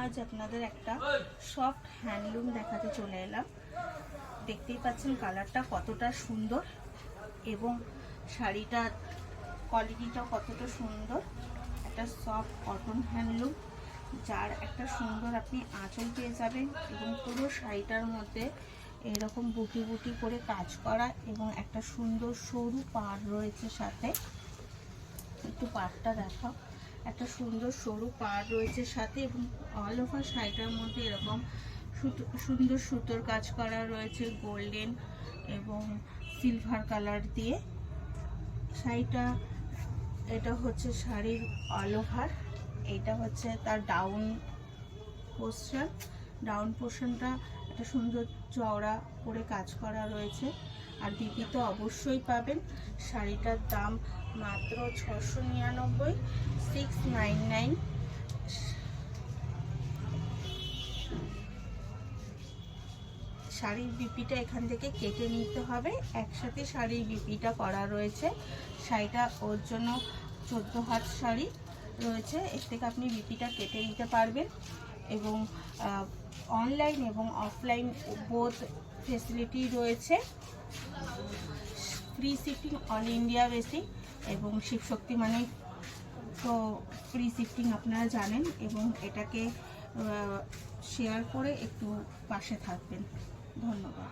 আজ আপনাদের একটা সফট হ্যান্ডলুম দেখাতে চলে এলাম। দেখতেই পাচ্ছেন কালারটা কতটা সুন্দর এবং শাড়িটার কোয়ালিটিটা কতটা সুন্দর। একটা সফট কটন হ্যান্ডলুম, যার একটা সুন্দর আপনি আঁচল পেয়ে যাবেন এবং পুরো শাড়িটার মধ্যে এরকম বুটি বুটি করে কাজ করা এবং একটা সুন্দর সরু পাড় রয়েছে সাথে। একটু পাড়টা দেখাও। একটা সুন্দর সরু পাড় রয়েছে সাথে এবং অল ওভার শাড়িটার মধ্যে এরকম সুন্দর সুতোর কাজ করা রয়েছে গোল্ডেন এবং সিলভার কালার দিয়ে। শাড়িটা এটা হচ্ছে শাড়ির অল ওভার, এটা হচ্ছে তার ডাউন পোর্শনটা একটা সুন্দর চওড়া করে কাজ করা রয়েছে। আর বিপি তো অবশ্যই পাবেন। শাড়িটার দাম মাত্র 699, 699। শাড়ির বিপিটা এখান থেকে কেটে নিতে হবে, একসাথে শাড়ির বিপিটা করা রয়েছে। শাড়িটা ওর জন্য 14 হাত শাড়ি রয়েছে, এর থেকে আপনি বিপিটা কেটে নিতে পারবেন এবং অনলাইন এবং অফলাইন বোথ ফেসিলিটি রয়েছে। Free shipping all India basic এবং শিবশক্তি মানে তো ফ্রি শিপিং আপনারা জানেন। এবং এটাকে শেয়ার করে একটু পাশে থাকবেন। ধন্যবাদ।